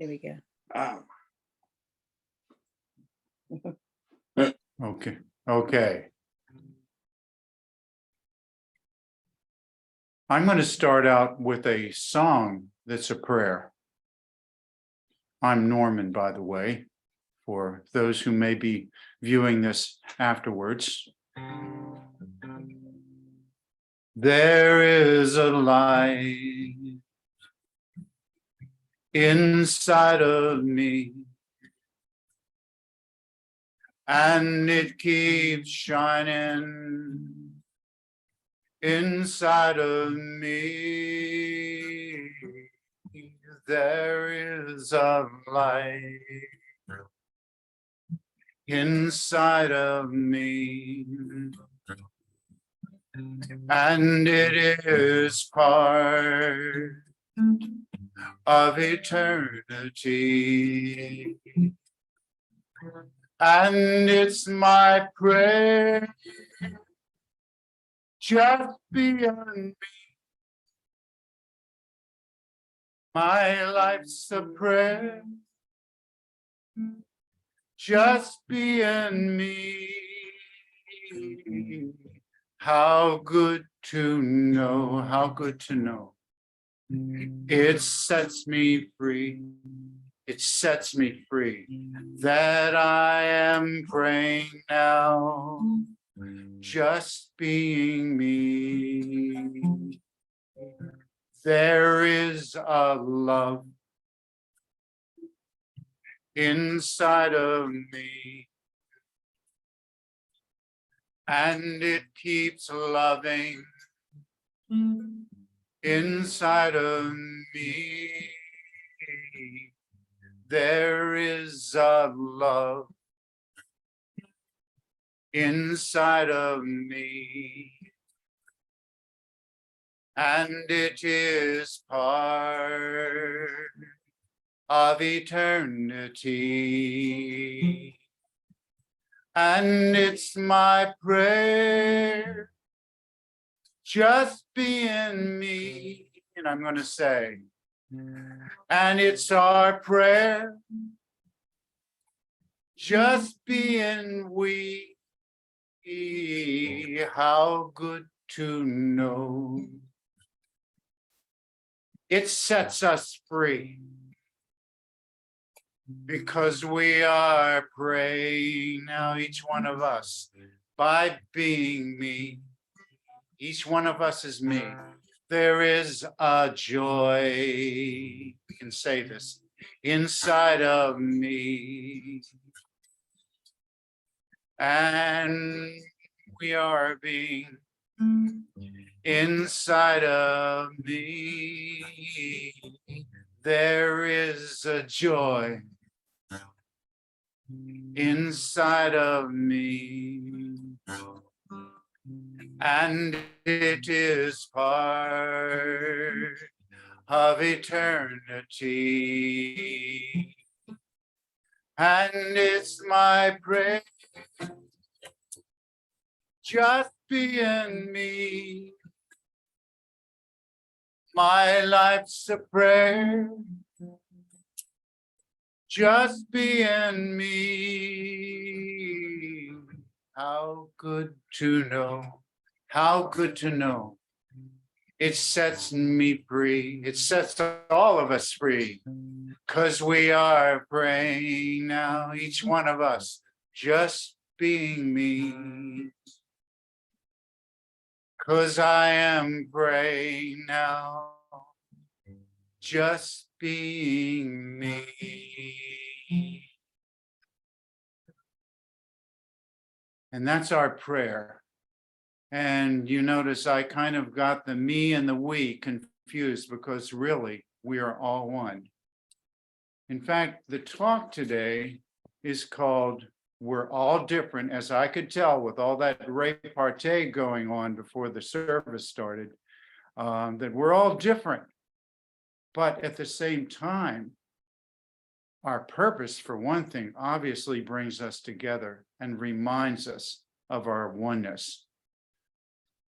There we go. Okay. I'm going to start out with a song that's a prayer. I'm Norman, by the way, for those who may be viewing this afterwards. There is a light inside of me, and it keeps shining inside of me. There is a light inside of me, and it is part of eternity. And it's my prayer, just beyond me. My life's a prayer, just beyond me. How good to know, how good to know. It sets me free. It sets me free that I am praying now, just being me. There is a love inside of me, and it keeps loving inside of me. There is a love inside of me, and it is part of eternity. And it's my prayer, just being me. And I'm going to say, and it's our prayer, just being we. How good to know. It sets us free because we are praying now, each one of us, by being me. Each one of us is me. There is a joy, we can say this, inside of me. And we are being inside of me. There is a joy inside of me, and it is part of eternity. And it's my prayer, just being me. My life's a prayer, just being me. How good to know, how good to know. It sets me free, it sets all of us free, because we are praying now, each one of us, just being me. Because I am praying now, just being me. And that's our prayer. And you notice I kind of got the me and the we confused, because really we are all one. In fact, the talk today is called We're All Different, as I could tell with all that repartee going on before the service started, that we're all different. But at the same time, our purpose, for one thing, obviously brings us together and reminds us of our oneness.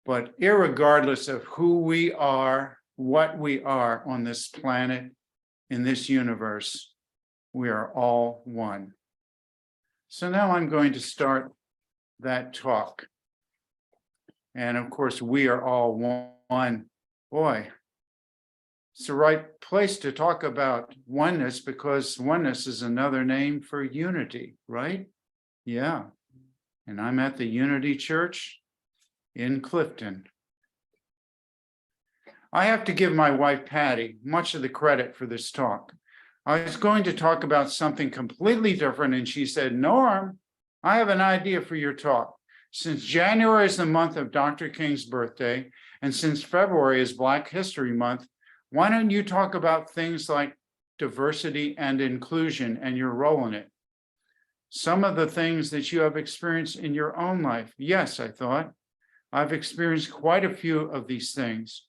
But irregardless of who we are, what we are on this planet, in this universe, We are all one. So now I'm going to start that talk. And of course, we are all one. Boy, it's the right place to talk about oneness, because oneness is another name for unity, right? Yeah. And I'm at the Unity Church in Clifton. I have to give my wife, Patty, much of the credit for this talk. I was going to talk about something completely different, and she said, Norm, I have an idea for your talk. Since January is the month of Dr. King's birthday, and since February is Black History Month, why don't you talk about things like diversity and inclusion and your role in it? Some of the things that you have experienced in your own life. Yes, I thought. I've experienced quite a few of these things.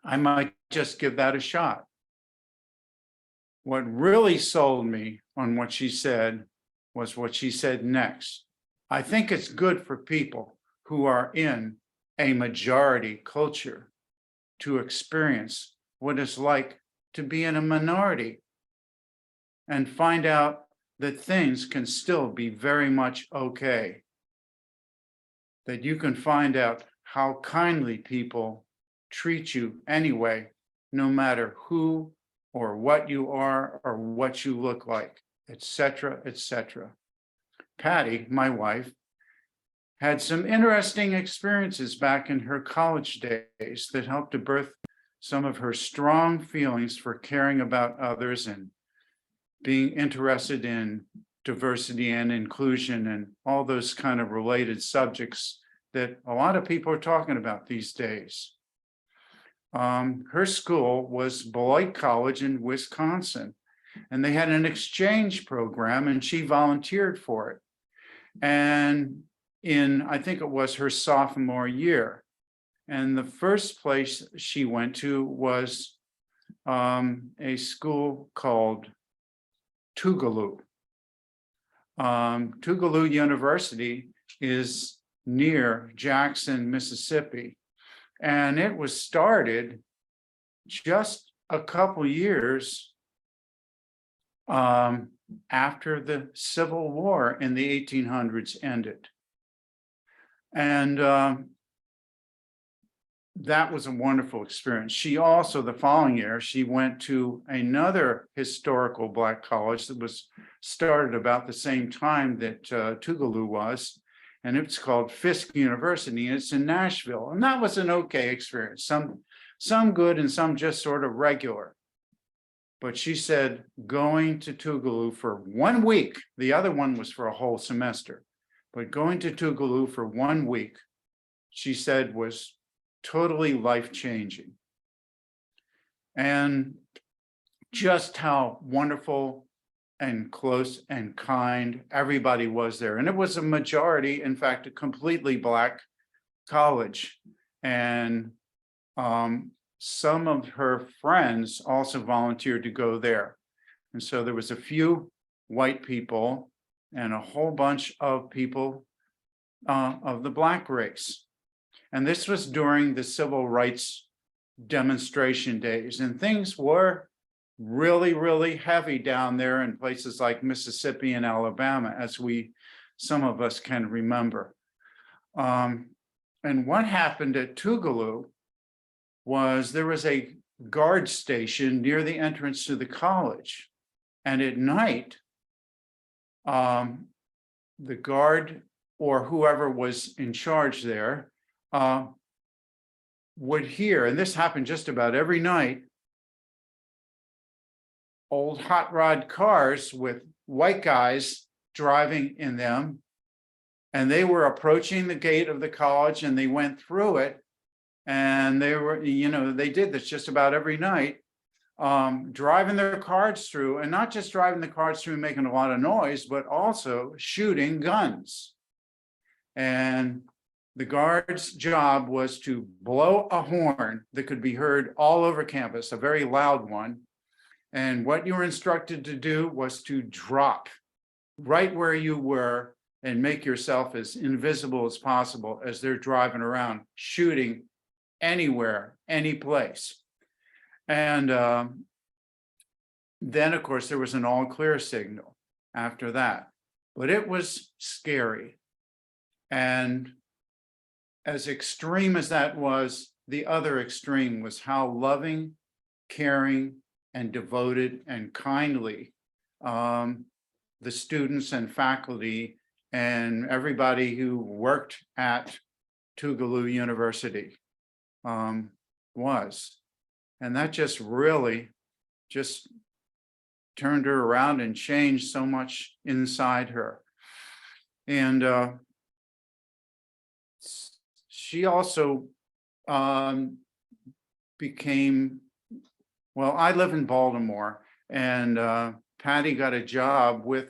I might just give that a shot. What really sold me on what she said was what she said next. I think it's good for people who are in a majority culture to experience what it's like to be in a minority and find out that things can still be very much okay. That you can find out how kindly people treat you anyway, no matter who or what you are or what you look like, etc., etc. Patty, my wife, had some interesting experiences back in her college days that helped to birth some of her strong feelings for caring about others and being interested in diversity and inclusion and all those kind of related subjects that a lot of people are talking about these days. Her school was Beloit College in Wisconsin, and they had an exchange program, and she volunteered for it. And I think it was her sophomore year. And the first place she went to was a school called Tougaloo. Tougaloo University is near Jackson, Mississippi. And it was started just a couple years after the Civil War in the 1800s ended. And that was a wonderful experience. She also, the following year, she went to another historical Black college that was started about the same time that Tougaloo was, and it's called Fisk University, and it's in Nashville. And that was an okay experience, some good and some just sort of regular. But she said going to Tougaloo for 1 week, the other one was for a whole semester, but going to Tougaloo for 1 week, she said was totally life-changing. And just how wonderful and close and kind everybody was there. And it was a majority, in fact, a completely Black college. And some of her friends also volunteered to go there. And so there was a few white people and a whole bunch of people of the Black race. And this was during the civil rights demonstration days. And things were really, really heavy down there in places like Mississippi and Alabama, as some of us can remember. And what happened at Tougaloo was there was a guard station near the entrance to the college. And at night, the guard or whoever was in charge there would hear, and this happened just about every night, old hot rod cars with white guys driving in them. And they were approaching the gate of the college, and they went through it. And they were, they did this just about every night, driving their cars through, and not just driving the cars through and making a lot of noise, but also shooting guns. And the guard's job was to blow a horn that could be heard all over campus, a very loud one. And what you were instructed to do was to drop right where you were and make yourself as invisible as possible as they're driving around, shooting anywhere, any place. And then, of course, there was an all clear signal after that. But it was scary. And as extreme as that was, the other extreme was how loving, caring, and devoted and kindly the students and faculty and everybody who worked at Tougaloo University was. And that just really just turned her around and changed so much inside her. And she also became, well, I live in Baltimore, and Patty got a job with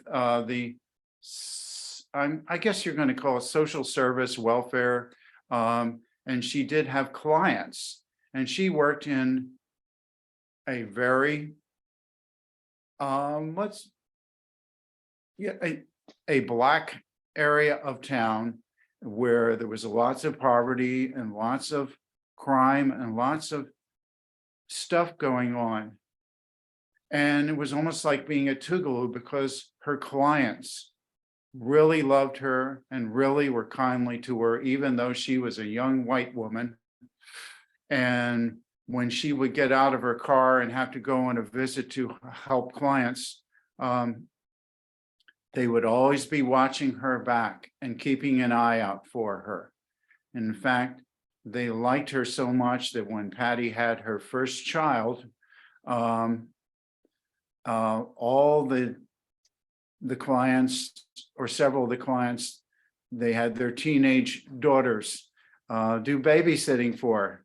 I guess you're going to call it social service welfare, and she did have clients, and she worked in a very a Black area of town where there was lots of poverty and lots of crime and lots of stuff going on. And it was almost like being at Tougaloo because her clients really loved her and really were kindly to her, even though she was a young white woman. And when she would get out of her car and have to go on a visit to help clients, they would always be watching her back and keeping an eye out for her. In fact, they liked her so much that when Patty had her first child, all the clients, or several of the clients, they had their teenage daughters do babysitting for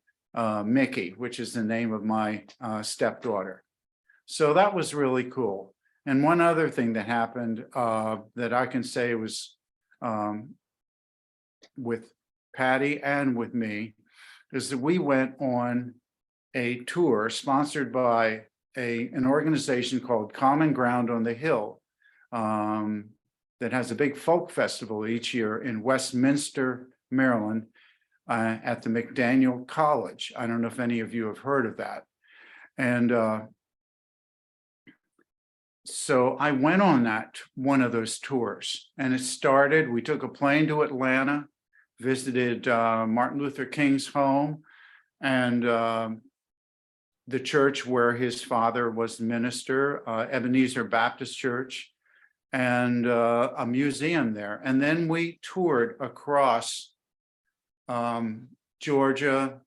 Mickey, which is the name of my stepdaughter. So that was really cool. And one other thing that happened that I can say was with Patty and with me is that we went on a tour sponsored by an organization called Common Ground on the Hill that has a big folk festival each year in Westminster, Maryland, at the McDaniel College. I don't know if any of you have heard of that. And so I went on one of those tours, and it started, we took a plane to Atlanta, visited Martin Luther King's home and the church where his father was minister, Ebenezer Baptist Church, and a museum there. And then we toured across Georgia,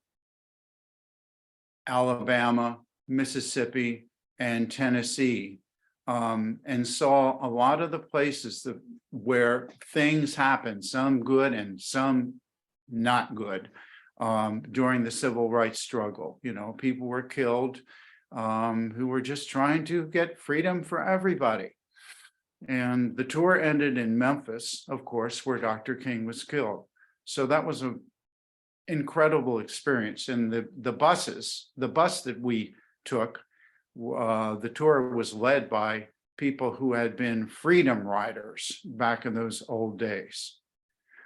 Alabama, Mississippi, and Tennessee, and saw a lot of the places where things happened, some good and some not good, during the civil rights struggle. You know, people were killed who were just trying to get freedom for everybody. And the tour ended in Memphis, of course, where Dr. King was killed. So that was an incredible experience. And the bus that we took, the tour was led by people who had been freedom riders back in those old days.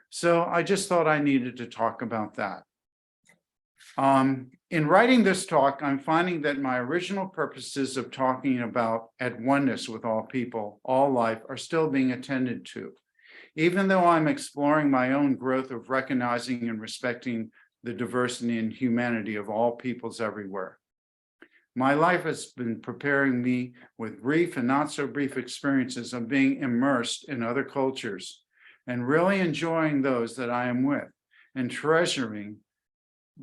So I just thought I needed to talk about that. In writing this talk, I'm finding that my original purposes of talking about at oneness with all people, all life, are still being attended to, even though I'm exploring my own growth of recognizing and respecting the diversity and humanity of all peoples everywhere. My life has been preparing me with brief and not so brief experiences of being immersed in other cultures and really enjoying those that I am with and treasuring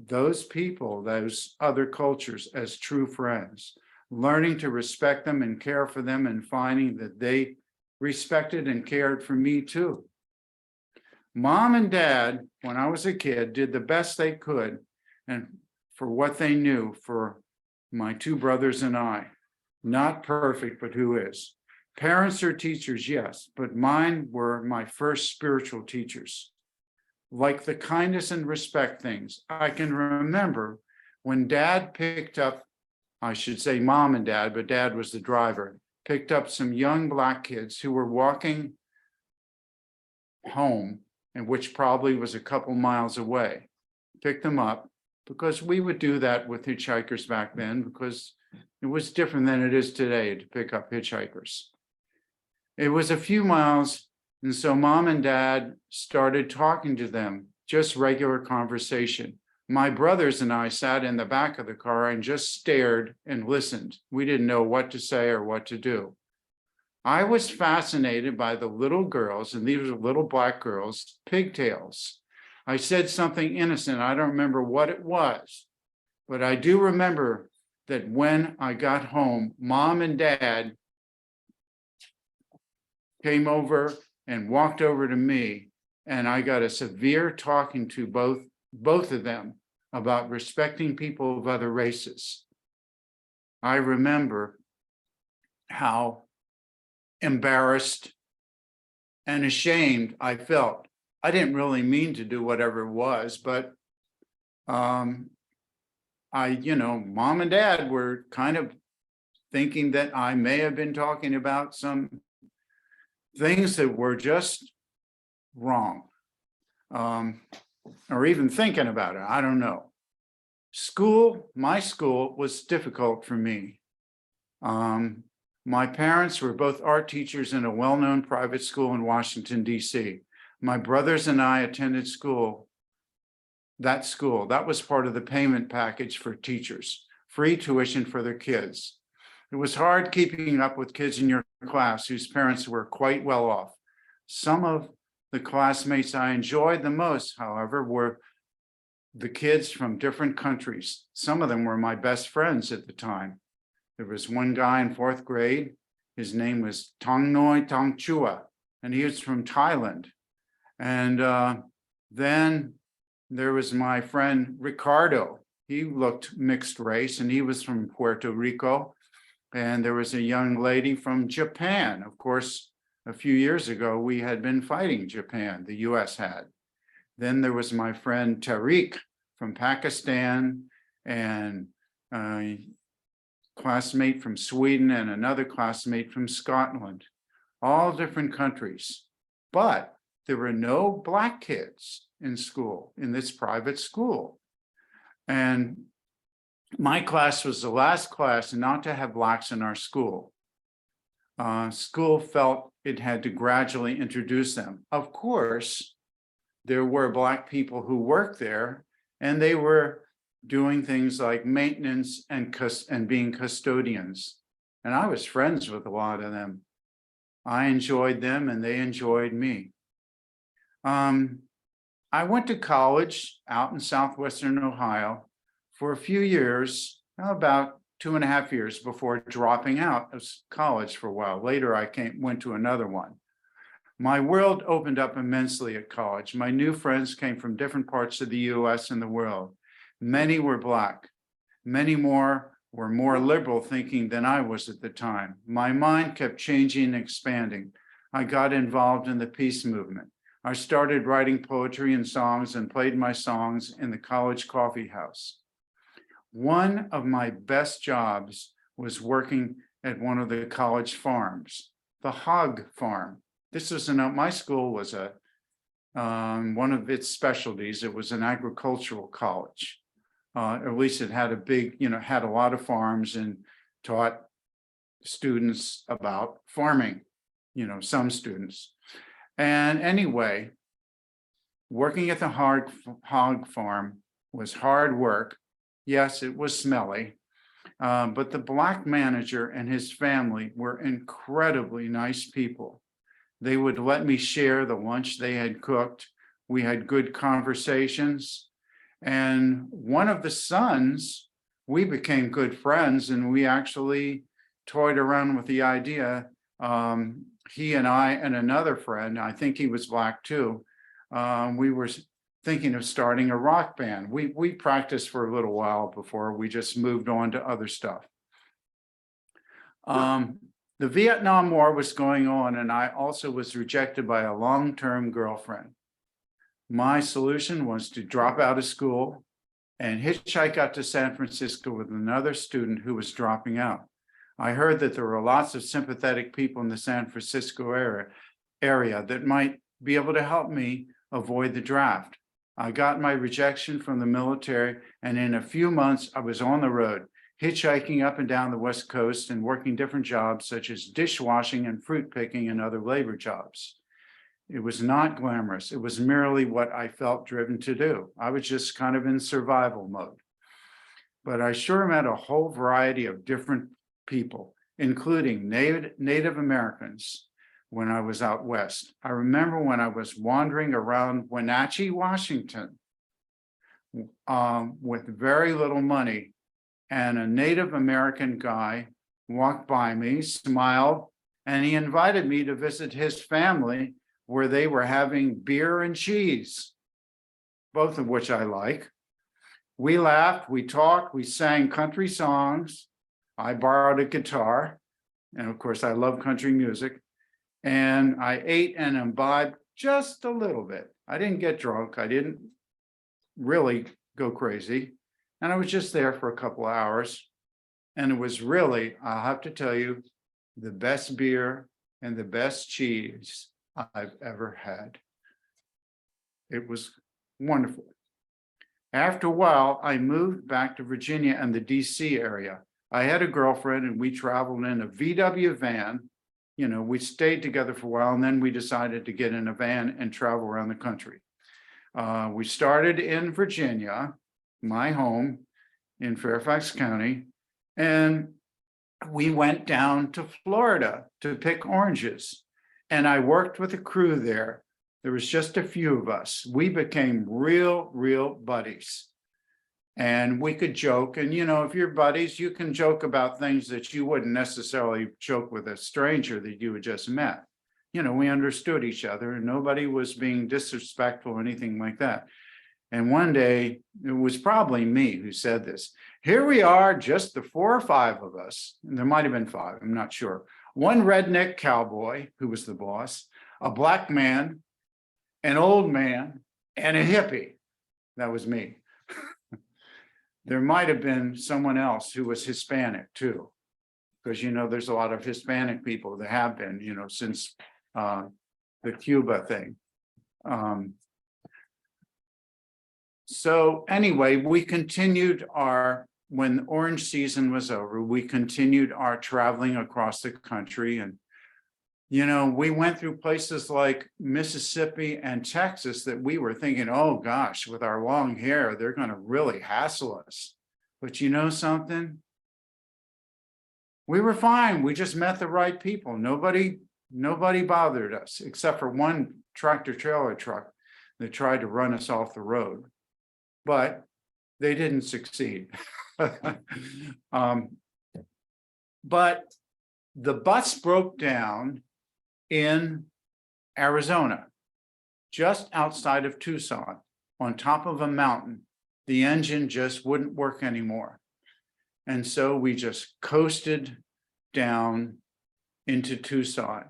those people, those other cultures as true friends, learning to respect them and care for them and finding that they respected and cared for me too. Mom and Dad, when I was a kid, did the best they could and for what they knew for my two brothers and I. Not perfect, but who is? Parents are teachers, yes, but mine were my first spiritual teachers. Like the kindness and respect things, I can remember when Dad picked up, I should say Mom and Dad, but Dad was the driver, picked up some young Black kids who were walking home, and which probably was a couple miles away. Picked them up because we would do that with hitchhikers back then, because It was different than it is today to pick up hitchhikers. It was a few miles, and so mom and dad started talking to them, just regular conversation. My brothers and I sat in the back of the car and just stared and listened. We didn't know what to say or what to do. I was fascinated by the little girls, and these were little black girls, pigtails. I said something innocent. I don't remember what it was, but I do remember that when I got home, mom and dad came over and walked over to me, and I got a severe talking to both of them about respecting people of other races. I remember how embarrassed and ashamed I felt. I didn't really mean to do whatever it was, but mom and dad were kind of thinking that I may have been talking about some things that were just wrong, or even thinking about it. I don't know. My school was difficult for me. My parents were both art teachers in a well-known private school in Washington, D.C. My brothers and I attended that school. That was part of the payment package for teachers, free tuition for their kids. It was hard keeping up with kids in your class whose parents were quite well off. Some of the classmates I enjoyed the most, however, were the kids from different countries. Some of them were my best friends at the time. There was one guy in fourth grade. His name was Tongnoy Tongchua, and he was from Thailand. And then there was my friend Ricardo. He looked mixed race, and he was from Puerto Rico. And there was a young lady from Japan. Of course, a few years ago, we had been fighting Japan, the US had. Then there was my friend Tariq from Pakistan, and a classmate from Sweden, and another classmate from Scotland, all different countries. But there were no Black kids in school, in this private school. And my class was the last class not to have Blacks in our school. School felt it had to gradually introduce them. Of course, there were Black people who worked there, and they were doing things like maintenance and being custodians. And I was friends with a lot of them. I enjoyed them, and they enjoyed me. I went to college out in southwestern Ohio for a few years, about 2.5 years before dropping out of college for a while. Later, I went to another one. My world opened up immensely at college. My new friends came from different parts of the US and the world. Many were Black. Many more were more liberal thinking than I was at the time. My mind kept changing and expanding. I got involved in the peace movement. I started writing poetry and songs and played my songs in the college coffee house. One of my best jobs was working at one of the college farms, the hog farm. This was my school was one of its specialties. It was an agricultural college. At least it had had a lot of farms and taught students about farming, some students. And anyway, working at the hog farm was hard work. Yes, it was smelly, but the Black manager and his family were incredibly nice people. They would let me share the lunch they had cooked. We had good conversations. And one of the sons, we became good friends, and we actually toyed around with the idea. He and I and another friend, I think he was Black too, we were thinking of starting a rock band. We practiced for a little while before we just moved on to other stuff. The Vietnam War was going on, and I also was rejected by a long-term girlfriend. My solution was to drop out of school and hitchhike out to San Francisco with another student who was dropping out. I heard that there were lots of sympathetic people in the San Francisco area that might be able to help me avoid the draft. I got my rejection from the military, and in a few months, I was on the road, hitchhiking up and down the West Coast and working different jobs such as dishwashing and fruit picking and other labor jobs. It was not glamorous. It was merely what I felt driven to do. I was just kind of in survival mode. But I sure met a whole variety of different people, including Native Americans when I was out west. I remember when I was wandering around Wenatchee, Washington, with very little money, and a Native American guy walked by me, smiled, and he invited me to visit his family where they were having beer and cheese, both of which I like. We laughed, we talked, we sang country songs. I borrowed a guitar, and of course I love country music. And I ate and imbibed just a little bit. I didn't get drunk. I didn't really go crazy. And I was just there for a couple of hours. And it was really, I'll have to tell you, the best beer and the best cheese I've ever had. It was wonderful. After a while, I moved back to Virginia and the DC area. I had a girlfriend and we traveled in a VW van. You know, we stayed together for a while and then we decided to get in a van and travel around the country. We started in Virginia, my home in Fairfax County, and we went down to Florida to pick oranges. And I worked with a crew there. There was just a few of us. We became real buddies. And we could joke. And, you know, if you're buddies, you can joke about things that you wouldn't necessarily joke with a stranger that you had just met. You know, we understood each other and nobody was being disrespectful or anything like that. And one day, it was probably me who said this. Here we are, just the 4 or 5 of us. And there might have been 5, I'm not sure. One redneck cowboy, who was the boss, a black man, an old man, and a hippie. That was me. There might have been someone else who was Hispanic too, because, you know, there's a lot of Hispanic people that have been, you know, since the Cuba thing. So anyway, we continued when orange season was over, we continued our traveling across the country. And, you know, we went through places like Mississippi and Texas that we were thinking, oh gosh, with our long hair, they're going to really hassle us. But you know something? We were fine. We just met the right people. Nobody bothered us except for one tractor trailer truck that tried to run us off the road, but they didn't succeed. But the bus broke down in Arizona, just outside of Tucson, on top of a mountain. The engine just wouldn't work anymore. And so we just coasted down into Tucson.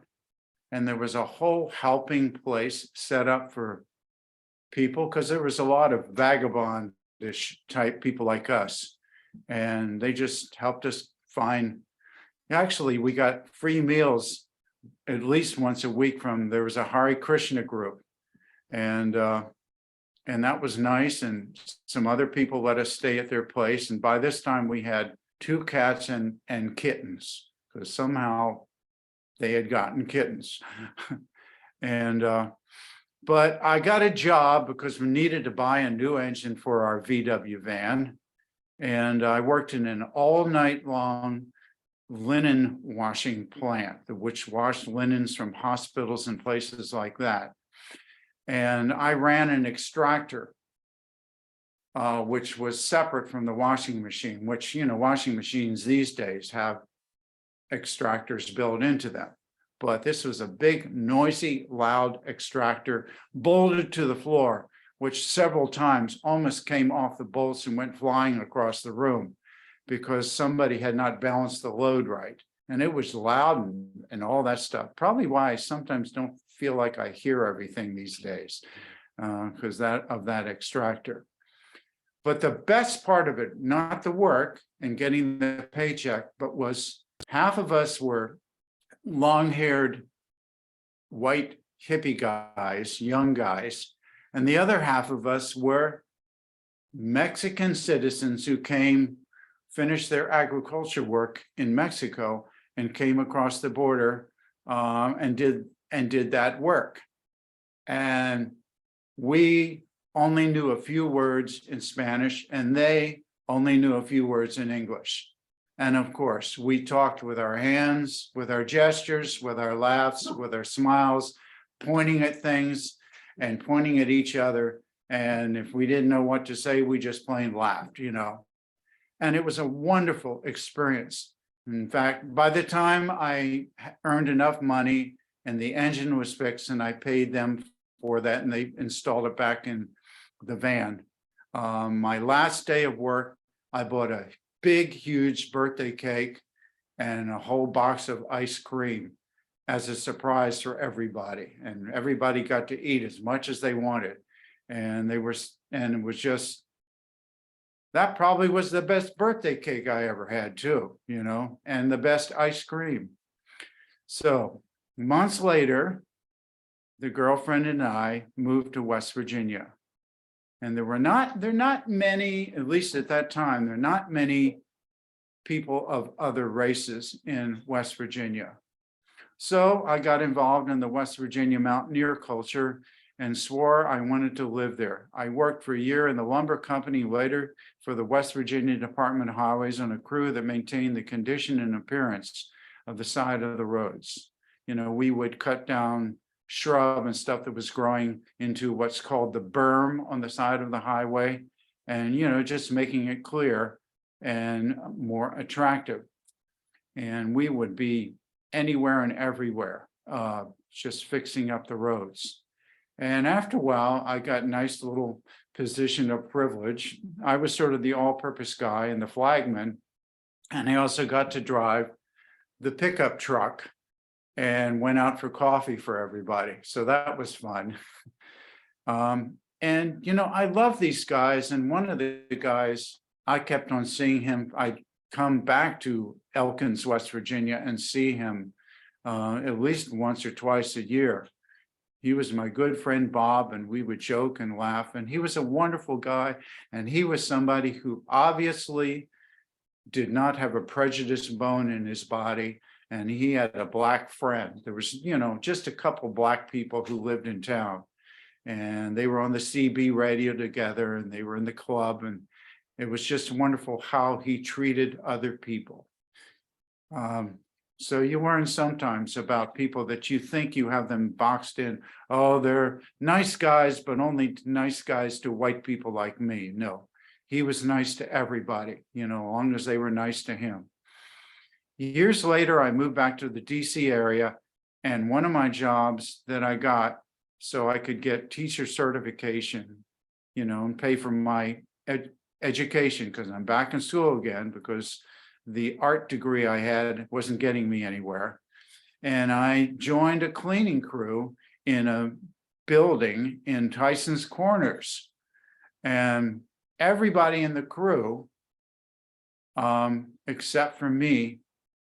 And there was a whole helping place set up for people because there was a lot of vagabondish type people like us. And they just helped us find, actually, we got free meals at least once a week there was a Hare Krishna group. And that was nice. And some other people let us stay at their place. And by this time we had 2 cats and kittens, because somehow they had gotten kittens. And but I got a job because we needed to buy a new engine for our VW van. And I worked in an all night long linen washing plant, which washed linens from hospitals and places like that. And I ran an extractor, which was separate from the washing machine, which, you know, washing machines these days have extractors built into them. But this was a big, noisy, loud extractor bolted to the floor, which several times almost came off the bolts and went flying across the room because somebody had not balanced the load right. And it was loud and all that stuff. Probably why I sometimes don't feel like I hear everything these days, because of that extractor. But the best part of it, not the work and getting the paycheck, but was half of us were long-haired white hippie guys, young guys, and the other half of us were Mexican citizens who came finished their agriculture work in Mexico and came across the border and did that work. And we only knew a few words in Spanish, and they only knew a few words in English. And of course, we talked with our hands, with our gestures, with our laughs, with our smiles, pointing at things and pointing at each other. And if we didn't know what to say, we just plain laughed, you know. And it was a wonderful experience. In fact, by the time I earned enough money and the engine was fixed and I paid them for that and they installed it back in the van, my last day of work, I bought a big, huge birthday cake and a whole box of ice cream as a surprise for everybody. And everybody got to eat as much as they wanted. And it was just, that probably was the best birthday cake I ever had too, you know, and the best ice cream. So months later, the girlfriend and I moved to West Virginia. And there are not many, at least at that time, there are not many people of other races in West Virginia. So I got involved in the West Virginia mountaineer culture and swore I wanted to live there. I worked for a year in the lumber company, later for the West Virginia Department of Highways on a crew that maintained the condition and appearance of the side of the roads. You know, we would cut down shrub and stuff that was growing into what's called the berm on the side of the highway, and, you know, just making it clear and more attractive. And we would be anywhere and everywhere, just fixing up the roads. And after a while, I got a nice little position of privilege. I was sort of the all-purpose guy and the flagman, and I also got to drive the pickup truck and went out for coffee for everybody. So that was fun. And, you know, I love these guys. And one of the guys, I kept on seeing him. I'd come back to Elkins, West Virginia, and see him at least once or twice a year. He was my good friend, Bob, and we would joke and laugh. And he was a wonderful guy. And he was somebody who obviously did not have a prejudiced bone in his body. And he had a black friend. There was, you know, just a couple black people who lived in town. And they were on the CB radio together, and they were in the club. And it was just wonderful how he treated other people. So you learn sometimes about people that you think you have them boxed in. Oh, they're nice guys, but only nice guys to white people like me. No, he was nice to everybody, you know, as long as they were nice to him. Years later, I moved back to the DC area, and one of my jobs that I got so I could get teacher certification, you know, and pay for my education, because I'm back in school again, because the art degree I had wasn't getting me anywhere. And I joined a cleaning crew in a building in Tyson's Corners. And everybody in the crew, except for me,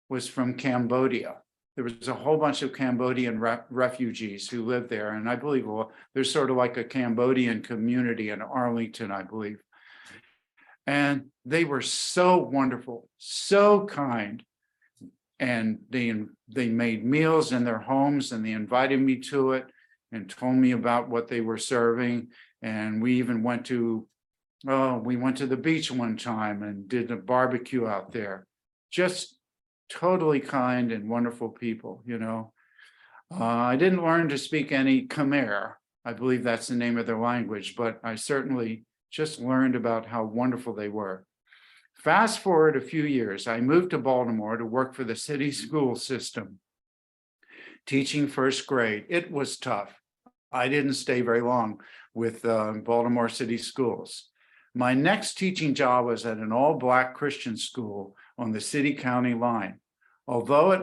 was from Cambodia. There was a whole bunch of Cambodian refugees who lived there. And I believe, well, there's sort of like a Cambodian community in Arlington, I believe. And they were so wonderful, so kind. And they made meals in their homes, and they invited me to it and told me about what they were serving. And we even went to the beach one time and did a barbecue out there. Just totally kind and wonderful people, you know. I didn't learn to speak any Khmer. I believe that's the name of their language, but I certainly just learned about how wonderful they were. Fast forward a few years, I moved to Baltimore to work for the city school system, teaching first grade. It was tough. I didn't stay very long with Baltimore City Schools. My next teaching job was at an all-Black Christian school on the city-county line. Although it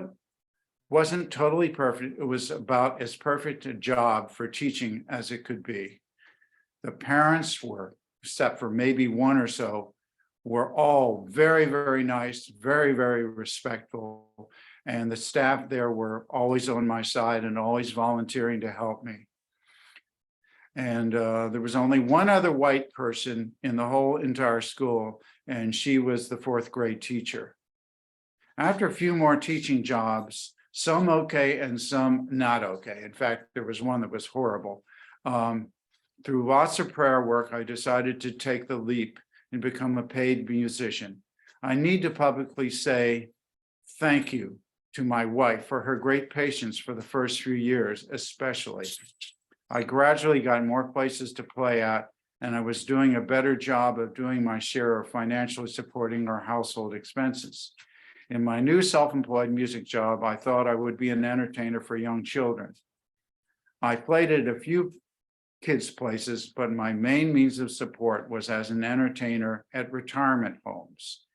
wasn't totally perfect, it was about as perfect a job for teaching as it could be. The parents were, except for maybe one or so, were all very, very nice, very, very respectful. And the staff there were always on my side and always volunteering to help me. And there was only one other white person in the whole entire school, and she was the fourth grade teacher. After a few more teaching jobs, some okay and some not okay. In fact, there was one that was horrible. Through lots of prayer work, I decided to take the leap and become a paid musician. I need to publicly say thank you to my wife for her great patience for the first few years, especially. I gradually got more places to play at, and I was doing a better job of doing my share of financially supporting our household expenses. In my new self-employed music job, I thought I would be an entertainer for young children. I played at a few kids' places, but my main means of support was as an entertainer at retirement homes.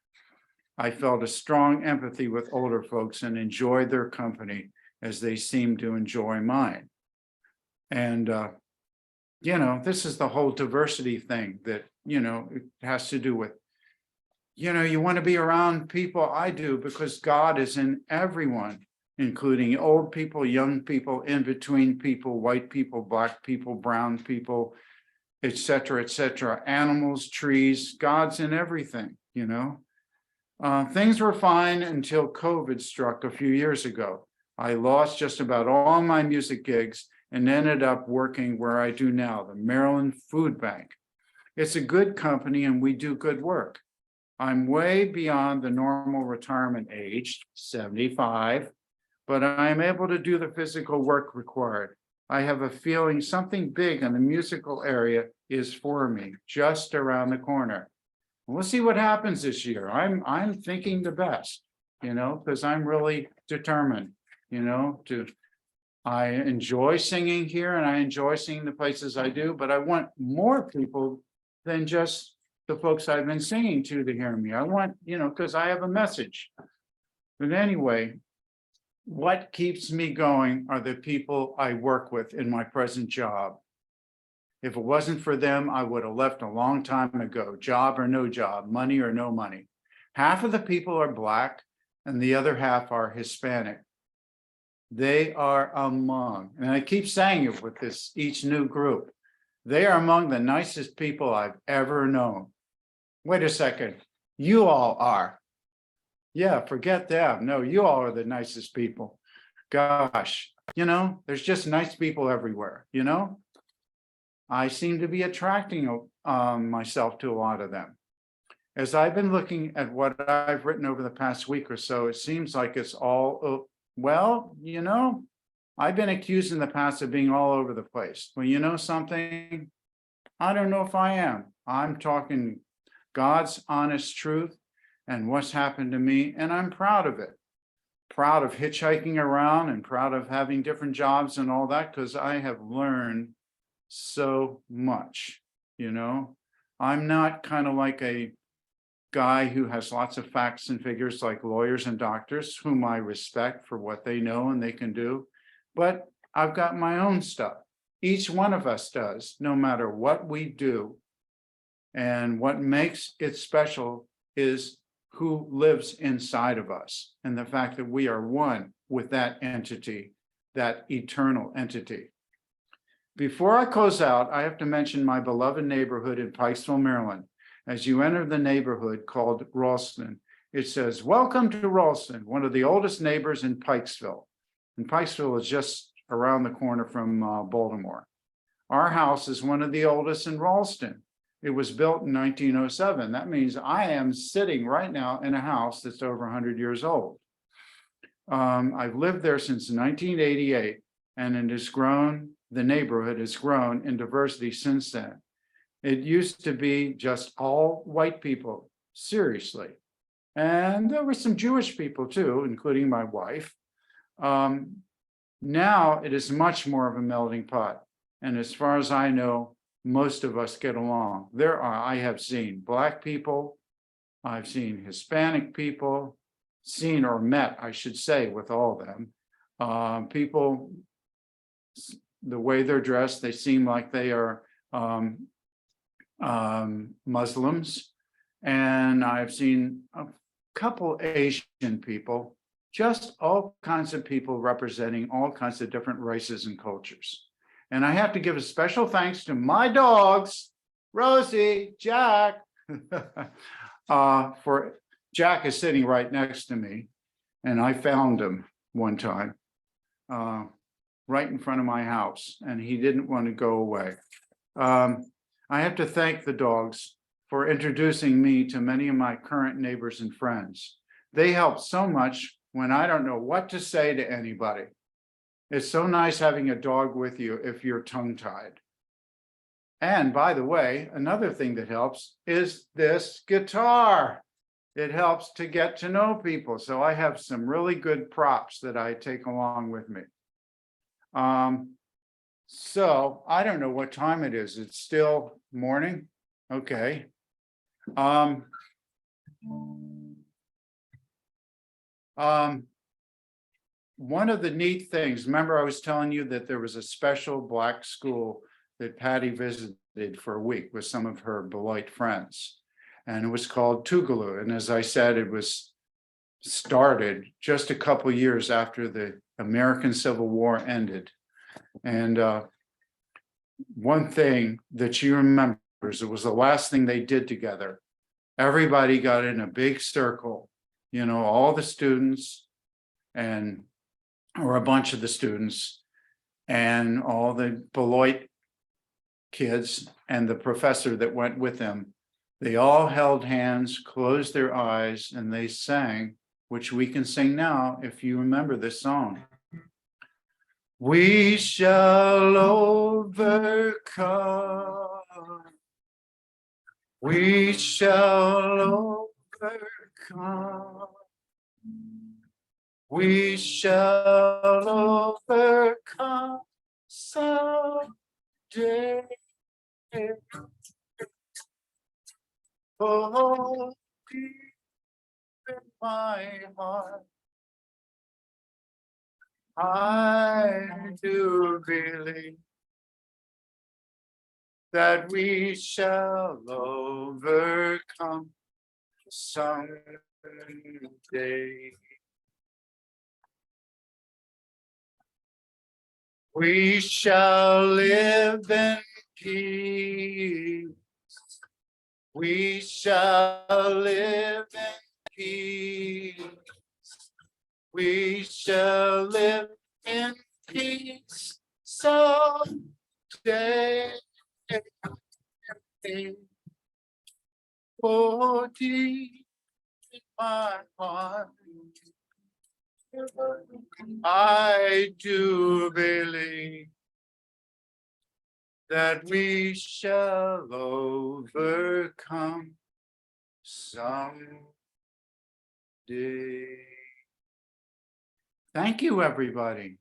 I felt a strong empathy with older folks and enjoyed their company as they seemed to enjoy mine. And, this is the whole diversity thing that, it has to do with, you want to be around people. I do, because God is in everyone, including old people, young people, in between people, white people, black people, brown people, et cetera, animals, trees. God's in everything, Things were fine until COVID struck a few years ago. I lost just about all my music gigs and ended up working where I do now, the Maryland Food Bank. It's a good company and we do good work. I'm way beyond the normal retirement age, 75, but I'm able to do the physical work required. I have a feeling something big in the musical area is for me, just around the corner. We'll see what happens this year. I'm thinking the best, because I'm really determined, I enjoy singing here and I enjoy singing the places I do, but I want more people than just the folks I've been singing to hear me. I want, because I have a message. But anyway, what keeps me going are the people I work with in my present job. If it wasn't for them, I would have left a long time ago, job or no job, money or no money. Half of the people are Black and the other half are Hispanic. They are among, and I keep saying it with each new group, they are among the nicest people I've ever known. Wait a second, you all are. Yeah, forget them. No, you all are the nicest people. Gosh, there's just nice people everywhere, I seem to be attracting myself to a lot of them. As I've been looking at what I've written over the past week or so, it seems like it's all, I've been accused in the past of being all over the place. Well, you know something? I don't know if I am. I'm talking God's honest truth and what's happened to me, and I'm proud of it. Proud of hitchhiking around and proud of having different jobs and all that, because I have learned so much, I'm not kind of like a guy who has lots of facts and figures like lawyers and doctors, whom I respect for what they know and they can do, but I've got my own stuff. Each one of us does, no matter what we do. And what makes it special is who lives inside of us and the fact that we are one with that entity, that eternal entity. Before I close out, I have to mention my beloved neighborhood in Pikesville, Maryland. As you enter the neighborhood called Ralston, it says, "Welcome to Ralston, one of the oldest neighbors in Pikesville." And Pikesville is just around the corner from Baltimore. Our house is one of the oldest in Ralston. It was built in 1907. That means I am sitting right now in a house that's over 100 years old. I've lived there since 1988, and it has grown. The neighborhood has grown in diversity since then. It used to be just all white people, seriously. And there were some Jewish people too, including my wife. Now it is much more of a melting pot. And as far as I know, most of us get along. I have seen Black people, I've seen Hispanic people, seen or met, I should say, with all of them. People, the way they're dressed, they seem like they are Muslims. And I've seen a couple Asian people, just all kinds of people representing all kinds of different races and cultures. And I have to give a special thanks to my dogs, Rosie, Jack, for Jack is sitting right next to me. And I found him one time, right in front of my house, and he didn't want to go away. I have to thank the dogs for introducing me to many of my current neighbors and friends. They help so much when I don't know what to say to anybody. It's so nice having a dog with you if you're tongue-tied. And by the way, another thing that helps is this guitar. It helps to get to know people. So I have some really good props that I take along with me. So I don't know what time it is. It's still morning. Okay. One of the neat things, remember I was telling you that there was a special Black school that Patty visited for a week with some of her Beloit friends. And it was called Tougaloo. And as I said, it was started just a couple years after the American Civil War ended. And one thing that she remembers, it was the last thing they did together. Everybody got in a big circle, you know, all the students or a bunch of the students and all the Beloit kids and the professor that went with them. They all held hands, closed their eyes, and they sang, which we can sing now if you remember this song. We shall overcome. We shall overcome. We shall overcome someday. Oh, deep in my heart, I do believe that we shall overcome someday. We shall live in peace. We shall live in peace. We shall live in peace someday. Oh, deep in my heart, I do believe that we shall overcome someday. Thank you, everybody.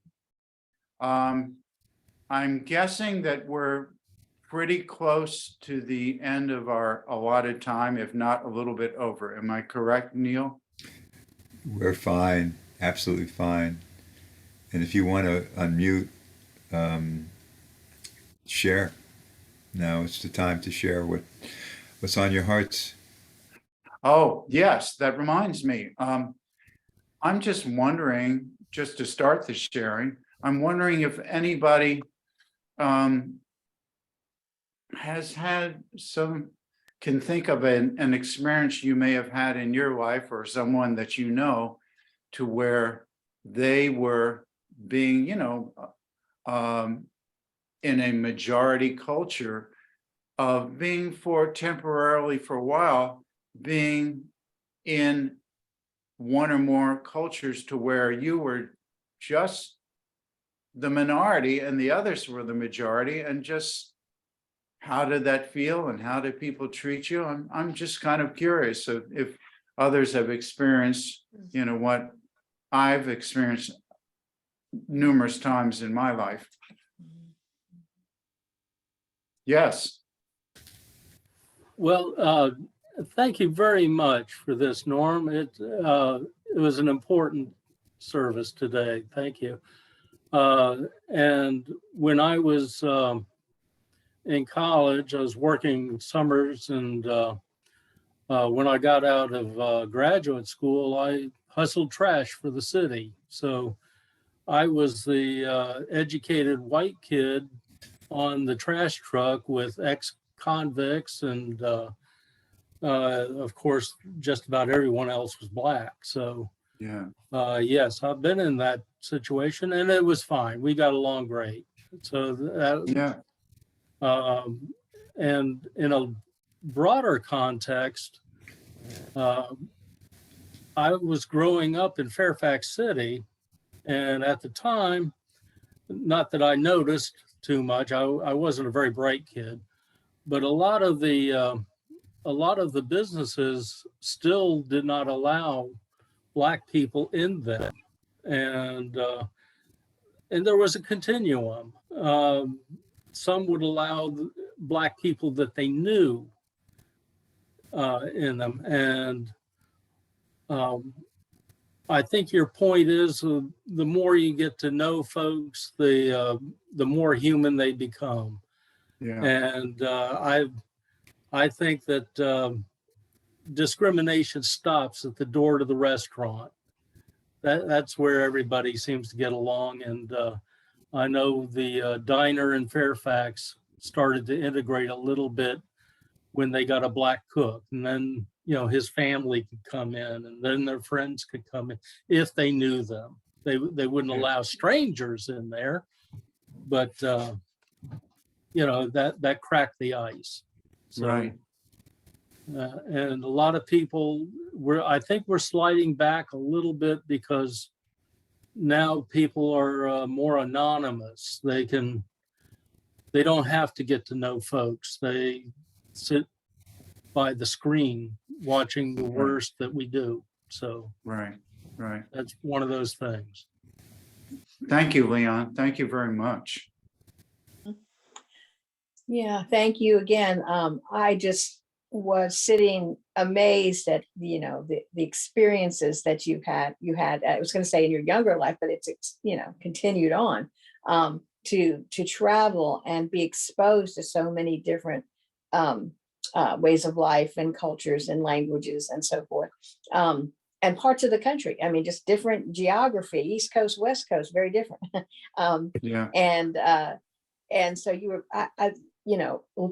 I'm guessing that we're pretty close to the end of our allotted time, if not a little bit over. Am I correct, Neil? We're fine, absolutely fine. And if you want to unmute, share. Now it's the time to share what's on your hearts. Oh, yes, that reminds me. I'm just wondering, just to start the sharing, I'm wondering if anybody has had can think of an experience you may have had in your life or someone that you know to where they were being, in a majority culture of being temporarily for a while, being in one or more cultures to where you were just the minority and the others were the majority, and just how did that feel and how did people treat you? I'm just kind of curious if others have experienced, what I've experienced numerous times in my life. Yes. Well, thank you very much for this, Norm. It was an important service today. Thank you. And when I was in college, I was working summers, and when I got out of graduate school, I hustled trash for the city. So I was the educated white kid on the trash truck with ex-convicts, and of course, just about everyone else was black. So Yeah. yes, I've been in that situation, and it was fine. We got along great. So Yeah. and in a broader context, I was growing up in Fairfax City, and at the time, not that I noticed too much, I wasn't a very bright kid, but a lot of the businesses still did not allow black people in them, and there was a continuum. Some would allow black people that they knew in them, and um, I think your point is the more you get to know folks, the more human they become. Yeah. And I think that discrimination stops at the door to the restaurant. That's where everybody seems to get along. And I know the diner in Fairfax started to integrate a little bit when they got a black cook, and then his family could come in, and then their friends could come in if they knew them. They wouldn't Yeah. allow strangers in there, but that cracked the ice. So, Right. and a lot of people I think we're sliding back a little bit because now people are more anonymous. They don't have to get to know folks. They sit by the screen watching the Right. worst that we do. So Right. Right. that's one of those things. Thank you, Leon. Thank you very much. Yeah, thank you again. I just was sitting amazed at the experiences that you had. I was going to say in your younger life, but it's continued on to travel and be exposed to so many different ways of life and cultures and languages and so forth. And parts of the country. I mean, just different geography, East Coast, West Coast, very different. Yeah. And so you were,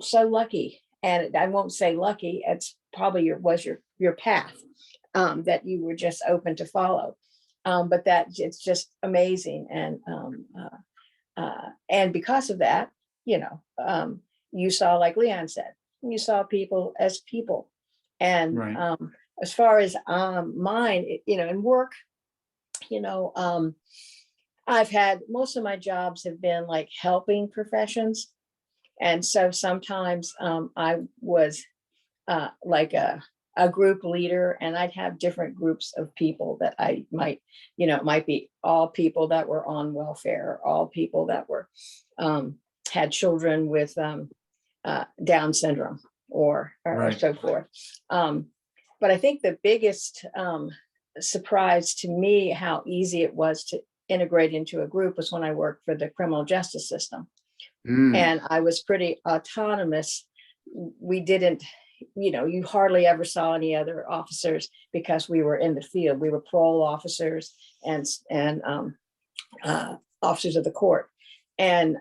so lucky. And I won't say lucky, it's probably your path that you were just open to follow. But that it's just amazing. And because of that, you saw, like Leon said, you saw people as people. And Right. as far as mine, in work, I've had, most of my jobs have been like helping professions. And so sometimes I was like a group leader, and I'd have different groups of people that I might, it might be all people that were on welfare, all people that were had children with Down syndrome or Right. so forth. But I think the biggest surprise to me how easy it was to integrate into a group was when I worked for the criminal justice system. Mm. And I was pretty autonomous. We didn't, you hardly ever saw any other officers because we were in the field. We were parole officers and officers of the court. And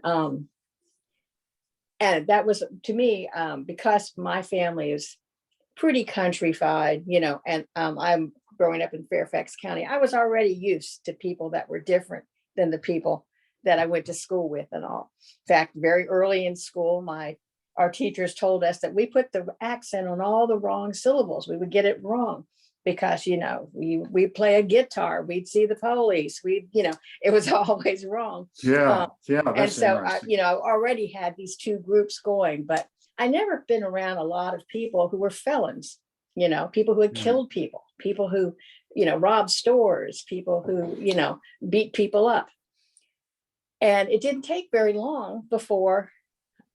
that was, to me, because my family is pretty countrified, and I'm growing up in Fairfax County, I was already used to people that were different than the people that I went to school with and all. In fact, very early in school, our teachers told us that we put the accent on all the wrong syllables. We would get it wrong because, we play a guitar, we'd see the police, it was always wrong. Yeah. Yeah. And That's so, interesting. I already had these two groups going, but I never been around a lot of people who were felons, people who had Yeah. killed people who, robbed stores, people who, beat people up. And it didn't take very long before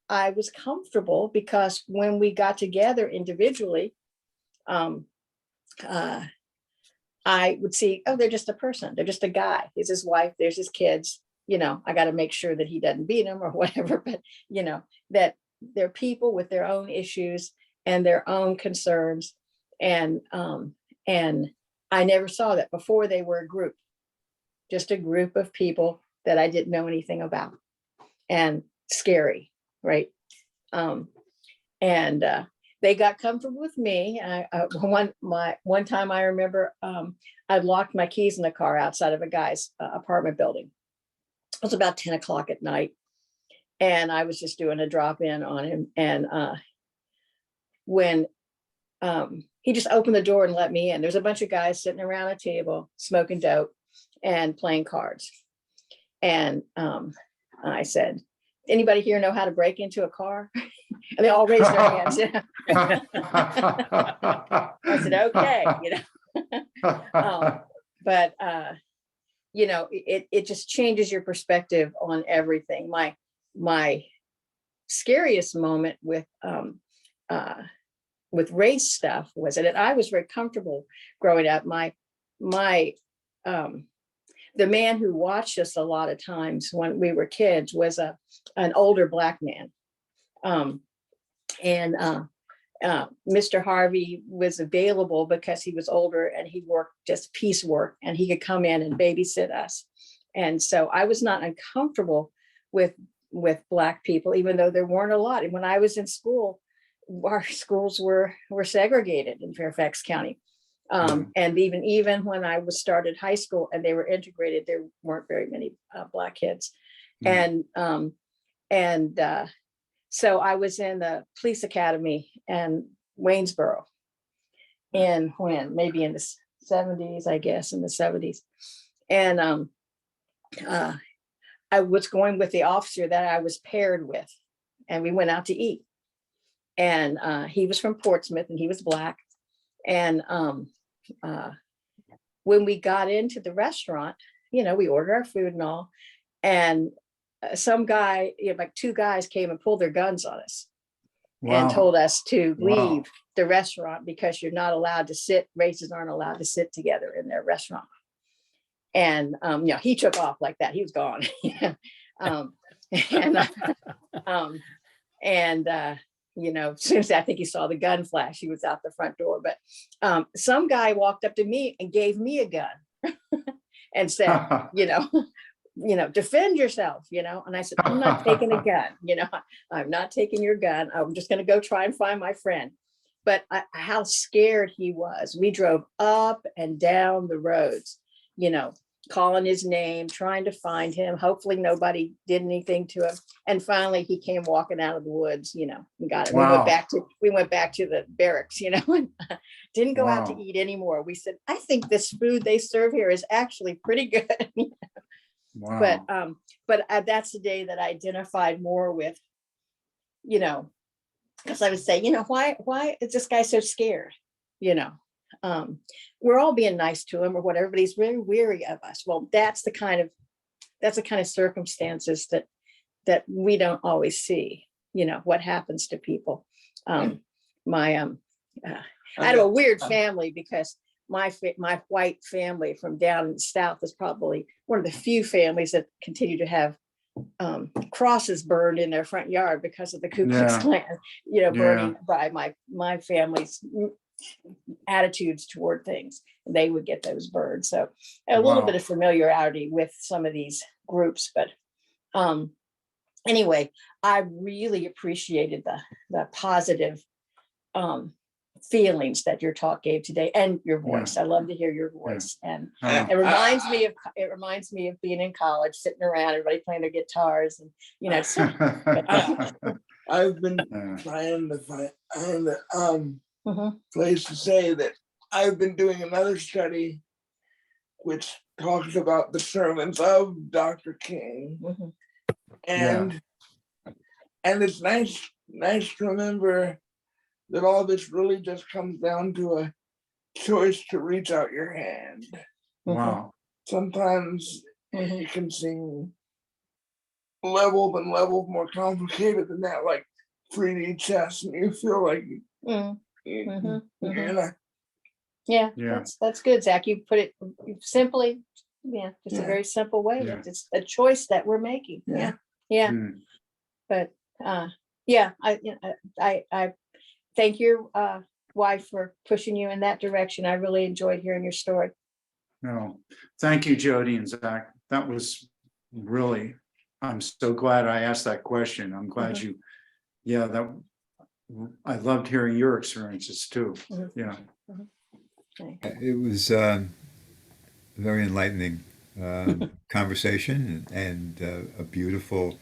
I was comfortable, because when we got together individually, I would see, oh, they're just a person. They're just a guy. Here's his wife. There's his kids. I got to make sure that he doesn't beat him or whatever. But, that they're people with their own issues and their own concerns. And I never saw that before. They were a group, just a group of people that I didn't know anything about. And scary. right? And they got comfortable with me. One time I remember I'd locked my keys in the car outside of a guy's apartment building. It was about 10 o'clock at night, and I was just doing a drop in on him. And when he just opened the door and let me in, there's a bunch of guys sitting around a table smoking dope and playing cards. And I said, anybody here know how to break into a car? And they all raised their hands. I said, okay, but it just changes your perspective on everything. My scariest moment with race stuff was that I was very comfortable growing up. The man who watched us a lot of times when we were kids was an older Black man. Mr. Harvey was available because he was older and he worked just piecework, and he could come in and babysit us. And so I was not uncomfortable with Black people, even though there weren't a lot. And when I was in school, our schools were segregated in Fairfax County. And even when I started high school and they were integrated, there weren't very many Black kids. Mm. So I was in the police academy in Waynesboro, and maybe in the 70s, I guess, in the 70s. And I was going with the officer that I was paired with, and we went out to eat. And he was from Portsmouth, and he was Black. And when we got into the restaurant, we ordered our food and all, and some guy, like two guys came and pulled their guns on us. Wow. And told us to leave the restaurant because you're not allowed to sit, races aren't allowed to sit together in their restaurant. And he took off like that. He was gone. As soon as I think he saw the gun flash, he was out the front door. But some guy walked up to me and gave me a gun and said, defend yourself, and I said, I'm not taking a gun, I'm not taking your gun. I'm just going to go try and find my friend. But how scared he was. We drove up and down the roads, calling his name, trying to find him. Hopefully nobody did anything to him. And finally he came walking out of the woods, and got it. Wow. We went back to the barracks, and didn't go out to eat anymore. We said, I think this food they serve here is actually pretty good. Wow. But that's the day that I identified more with, because I would say, why is this guy so scared? We're all being nice to him or whatever, but he's very weary of us. Well, that's the kind of circumstances that we don't always see, what happens to people. I had a weird family because my white family from down in the South is probably one of the few families that continue to have crosses burned in their front yard because of the Ku Klux Klan, burning by my family's attitudes toward things. They would get those burned. So a little bit of familiarity with some of these groups. But anyway, I really appreciated the positive feelings that your talk gave today, and your voice. I love to hear your voice. And it reminds me of being in college, sitting around, everybody playing their guitars, and I've been trying to find a place to say that I've been doing another study which talks about the sermons of Dr. King. And it's nice to remember that all this really just comes down to a choice to reach out your hand. Wow. Sometimes it can seem leveled more complicated than that, like 3D chess, and you feel like that's good, Zach. You put it simply, just a very simple way. It's a choice that we're making. But I thank your wife for pushing you in that direction. I really enjoyed hearing your story. No, thank you, Jody and Zach. That was really I'm so glad I asked that question. I'm glad you, yeah, that, I loved hearing your experiences too. Mhm. Yeah. It was very enlightening conversation and a beautiful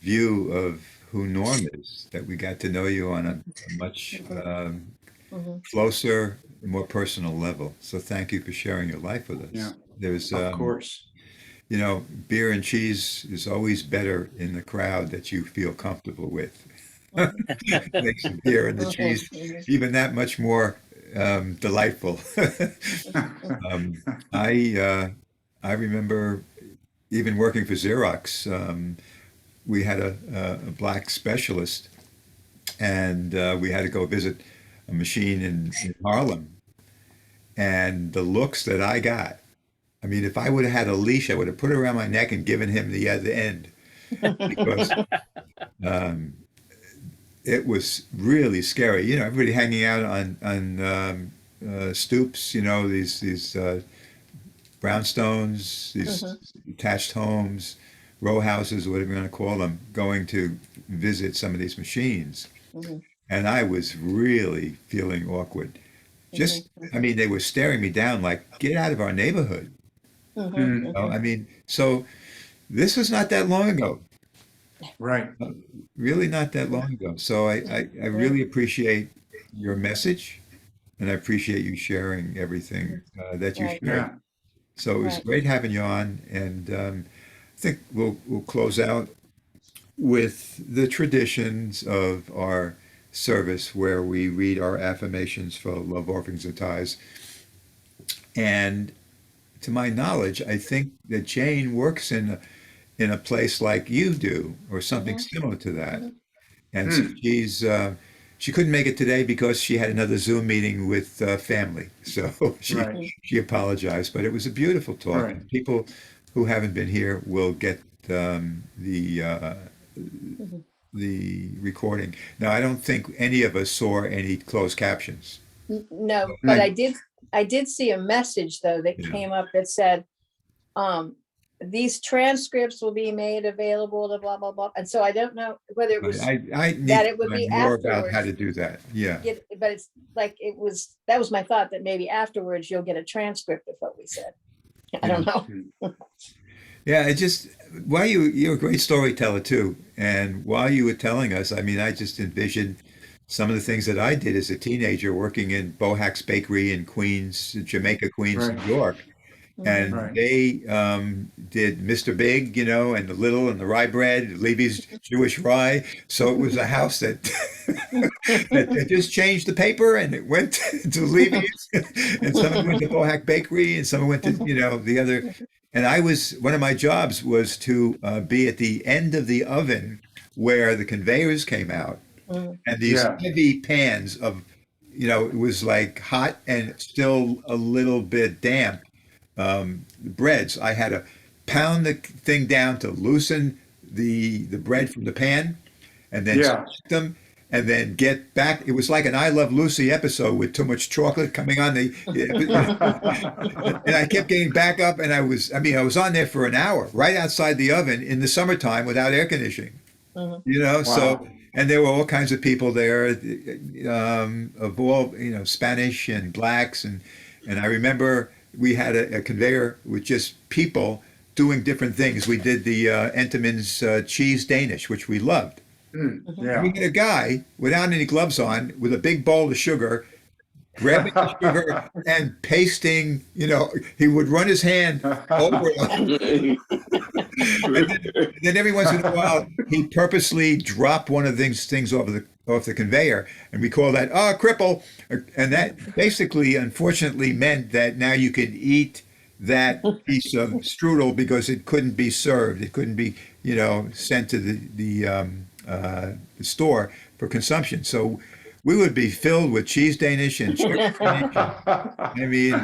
view of who Norm is, that we got to know you on a much Mhm. closer, more personal level. So thank you for sharing your life with Yeah, us. There's, of course. you know, beer and cheese is always better in the crowd that you feel comfortable with. Makes the beer and the Mhm. cheese Mhm. even that much more delightful. um, I remember even working for Xerox. We had a black specialist, and we had to go visit a machine in Harlem. And the looks that I got, I mean, if I would have had a leash, I would have put it around my neck and given him the other end because um, it was really scary. You know, everybody hanging out on stoops. You know, these brownstones, these Mhm. detached homes, row houses, whatever you want to call them, going to visit some of these machines. Mhm. And I was really feeling awkward. Just, I mean, they were staring me down like, get out of our neighborhood. Mhm. Mm, You know, Mhm. I mean, so this was not that long ago, right. really not that long ago. So I Yeah. really appreciate your message and I appreciate you sharing everything that you Right. shared. Yeah. So it was Right. great having you on, and I think we'll close out with the traditions of our service where we read our affirmations for love, offerings, and tithes. And to my knowledge, I think that Jane works in a place like you do, or something Mhm. similar to that. Mhm. And so Mm, she couldn't make it today because she had another Zoom meeting with family. So right. Mhm. she apologized, but it was a beautiful talk. Right. And people who haven't been here will get Mhm. the recording. Now, I don't think any of us saw any closed captions. No, but Mm, I did see a message though that Yeah. came up that said, um, these transcripts will be made available to blah, blah, blah. And so I don't know whether it But was I need that to it would learn be more about how afterwards. to do that. Yeah. But it's like that was my thought that maybe afterwards you'll get a transcript of what we said. I Yeah. don't know. mm, Yeah, it just while you're a great storyteller too, and while you were telling us, I mean, I just envisioned some of the things that I did as a teenager working in Bohack's Bakery in Queens, Jamaica, Queens, right. New York. Mhm. And Right. they did Mr. Big, you know, and the Little and the Rye Bread, Levy's Jewish Rye. So it was a house that that just changed the paper and it went to Levy's, and some of it went to Bohack Bakery, and some of it went to, you know, the other. And I was one of my jobs was to be at the end of the oven where the conveyors came out, Mhm. and these Yeah. heavy pans of, you know, it was like hot and still a little bit damp breads. I had to pound the thing down to loosen the bread from the pan, and then Yeah. stack them, and then get back. It was like an I Love Lucy episode with too much chocolate coming on the, and I kept getting back up, and I mean, I was on there for an hour, right outside the oven in the summertime without air conditioning. Mhm. You know, so Wow. and there were all kinds of people there, of all, you know, Spanish and blacks, and I remember we had a conveyor with just people doing different things. We did the Entenmann's cheese Danish, which we loved. Mm, Mhm. And we yeah. had a guy without any gloves on with a big bowl of sugar, grabbing the sugar and pasting. You know, he would run his hand over it, and then every once in a while, he purposely drop one of these things off the conveyor, and we call that cripple. And that basically, unfortunately, meant that now you could eat that piece of strudel because it couldn't be served. It couldn't be, you know, sent to the store for consumption. So we would be filled with cheese Danish and sugar Danish. I mean,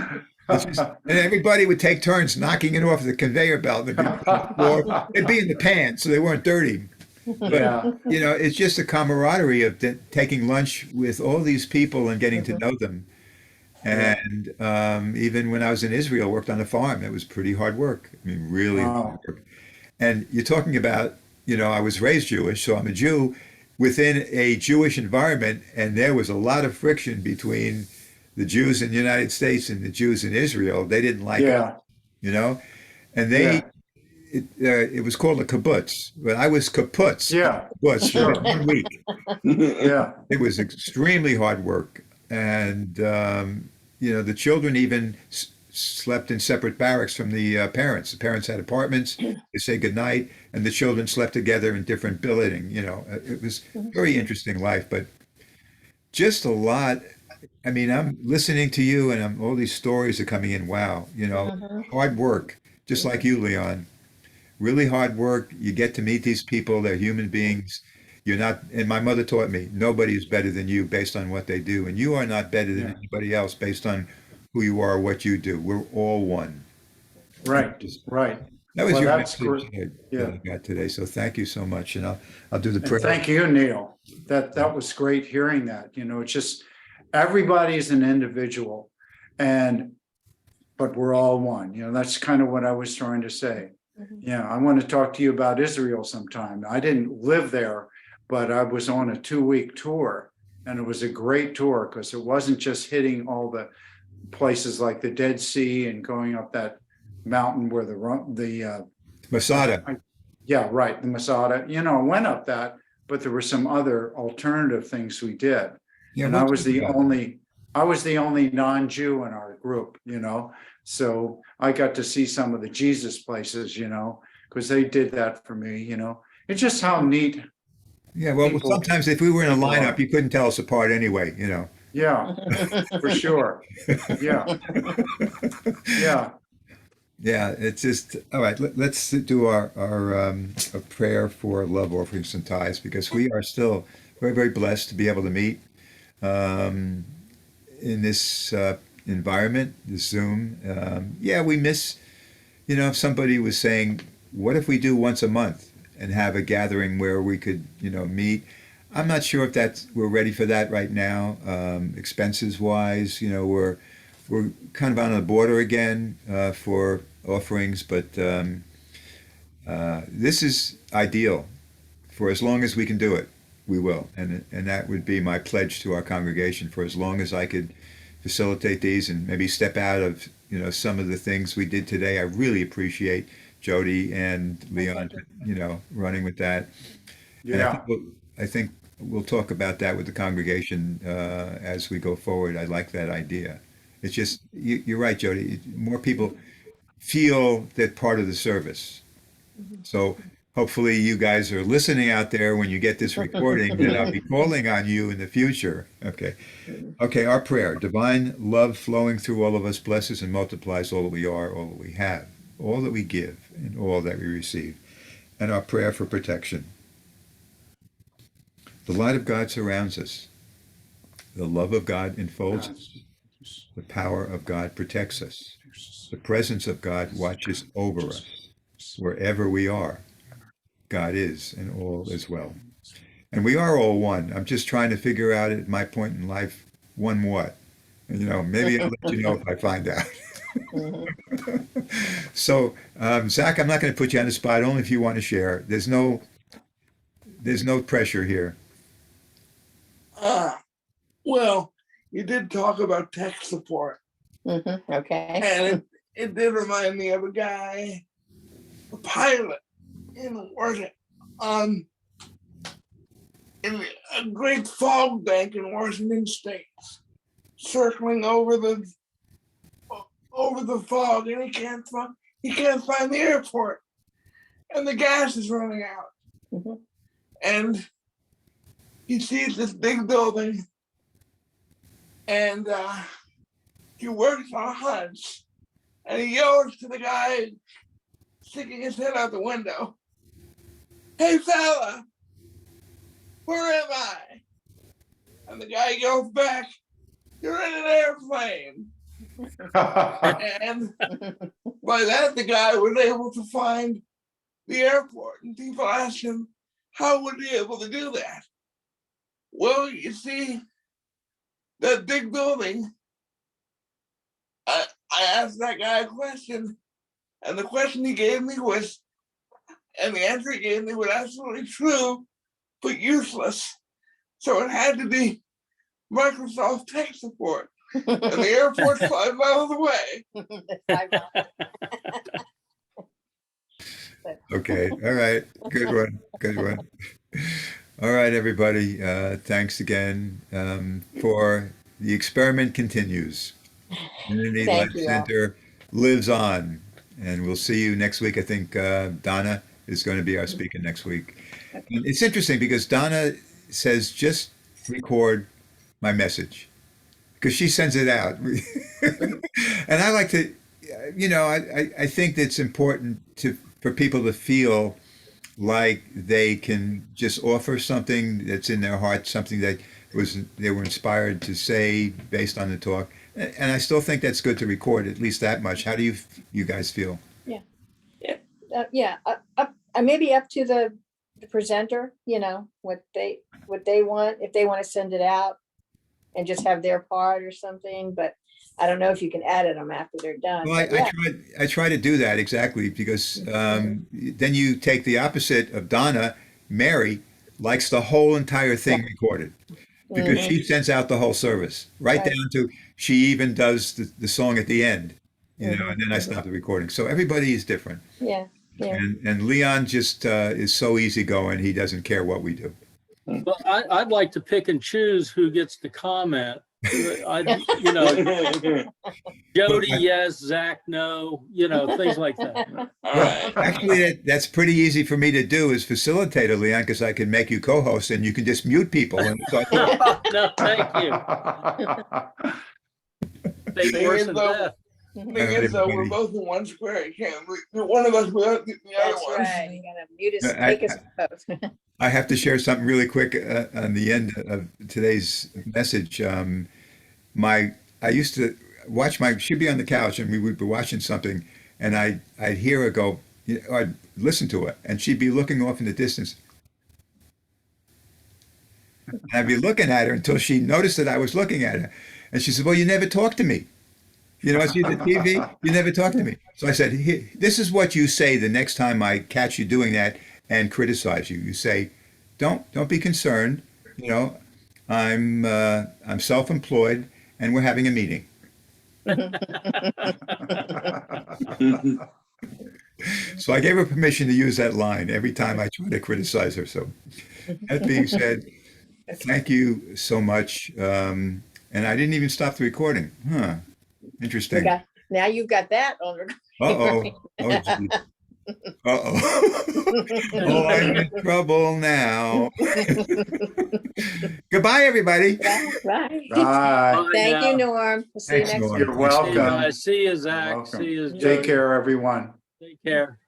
it's just, and everybody would take turns knocking it off the conveyor belt. They'd be on the floor. They'd be in the pan, so they weren't dirty. But Yeah. you know, it's just a camaraderie of taking lunch with all these people and getting to Mhm. know them. Yeah. And even when I was in Israel, worked on a farm. It was pretty hard work. I mean, really hard Wow. work. And you're talking about, I was raised Jewish, so I'm a Jew within a Jewish environment, and there was a lot of friction between the Jews in the United States and the Jews in Israel. They didn't like it, Yeah, you know, and yeah, it was called a kibbutz, but I was kibbutz, yeah, kibbutz within sure. 1 week. Yeah, It was extremely hard work, and the children even slept in separate barracks from the parents. The parents had apartments. They say goodnight, and the children slept together in different building. It was very interesting life, but just a lot. I mean, I'm listening to you, and all these stories are coming in. Wow, Mhm. hard work, just like you, Leon. Really hard work. You get to meet these people. They're human beings. You're not, and my mother taught me, nobody is better than you based on what they do. And you are not better than yeah, anybody else based on who you are, what you do. We're all one. right, Just- right. That was Well, your that's message great. that Yeah. I got today. So thank you so much. And I'll do the And prayer. thank you, Neil. That was great hearing that. It's just everybody's an individual, and but we're all one. That's kind of what I was trying to say. Mhm. Yeah, I want to talk to you about Israel sometime. I didn't live there, but I was on a 2-week tour, and it was a great tour because it wasn't just hitting all the places like the Dead Sea and going up that mountain where Masada. yeah, right, the Masada. I went up that, but there were some other alternative things we did. Yeah, And we'll I talk was the about that. only non-Jew in our group, so I got to see some of the Jesus places, because they did that for me. It's just how neat Yeah, well, people sometimes if we were in a people lineup, are. you couldn't tell us apart anyway. Yeah, for sure. Yeah, yeah. Yeah, it's just all right. Let's do our a prayer for love offerings and tithes because we are still very, very blessed to be able to meet um, in this environment, this Zoom. Yeah, we miss. If somebody was saying, "What if we do once a month and have a gathering where we could, meet?" I'm not sure if we're ready for that right now. Expenses wise, we're kind of on the border again for offerings, but this is ideal for as long as we can do it. We will, and that would be my pledge to our congregation for as long as I could facilitate these and maybe step out of some of the things we did today. I really appreciate Jody and Leon, Thank you. running with that. And Yeah, I think we'll talk about that with the congregation as we go forward. I like that idea. It's just you're right, Jody. More people feel that part of the service. Mhm. So hopefully you guys are listening out there when you get this recording, that I'll be calling on you in the future. Okay. Okay, our prayer. Divine love flowing through all of us blesses and multiplies all that we are, all that we have, all that we give, and all that we receive. And our prayer for protection. The light of God surrounds us. The love of God enfolds us. The power of God protects us. The presence of God watches over us. Wherever we are, God is, and all is well. And we are all one. I'm just trying to figure out at my point in life, one what? Maybe I'll let you know if I find out. Mhm. So, Zach, I'm not going to put you on the spot, only if you want to share. There's no pressure here. Uh, well, you did talk about tech support, Mhm. Okay. and it did remind me of a guy, a pilot in on in a great fog bank in Washington State, circling over the fog, and he can't find the airport, and the gas is running out, Mhm. and he sees this big building, and he works on a hunch, and he yells to the guy sticking his head out the window, "Hey fella, where am I?" And the guy yells back, "You're in an airplane." And by that, the guy was able to find the airport, and people asked him, how was he able to do that? Well, you see, that big building, I asked that guy a question, and the question he gave me was, And the answer he gave me was absolutely true, but useless. So it had to be Microsoft tech support. And the airport's 5 miles away. Okay. All right. Good one. Good one. All right, everybody. Thanks again for the experiment continues. Community Life Thank you all. Center lives on, and we'll see you next week. I think Donna is going to be our speaker next week. And it's interesting because Donna says just record my message because she sends it out, and I like to, I think it's important for people to feel like they can just offer something that's in their heart, something that they were inspired to say based on the talk. And I still think that's good to record at least that much. How do you guys feel? Yeah, maybe up to the presenter, what they want, if they want to send it out and just have their part or something, but I don't know if you can edit them after they're done. Well, but yeah. I try to do that exactly because then you take the opposite of Donna. Mary likes the whole entire thing recorded because she sends out the whole service right down to she even does the song at the end, and then I stop the recording. So everybody is different. Yeah. And Leon just is so easygoing. He doesn't care what we do. Well, I'd like to pick and choose who gets to comment. Jody, yes, Zach, no, things like that. Well, actually, that's pretty easy for me to do as facilitator, Leon, because I can make you co-host and you can just mute people. And No, thank you. Fate worse than death. Thing is, though, we're both in one square. You can't one of us without the other That's one. right. You gotta mute us, take us both. I have to share something really quick on the end of today's message. I used to watch she'd be on the couch and we would be watching something and I'd hear her go, I'd listen to her and she'd be looking off in the distance. And I'd be looking at her until she noticed that I was looking at her. And she said, well, you never talk to me. I see the TV, you never talk to me. So I said, this is what you say the next time I catch you doing that and criticize you. You say, don't be concerned. I'm self-employed and we're having a meeting. So I gave her permission to use that line every time I try to criticize her. So that being said, thank you so much. And I didn't even stop the recording. Interesting. Now you've got that on record. Uh-oh. Oh, geez. Uh-oh. Oh, I'm in trouble now. Goodbye, everybody. Bye. Bye. Thank you, Norm. We'll see you Thanks, next Norm. week. You're welcome. See you, Zach. Welcome. See you, Take Jody. care, everyone. Take care.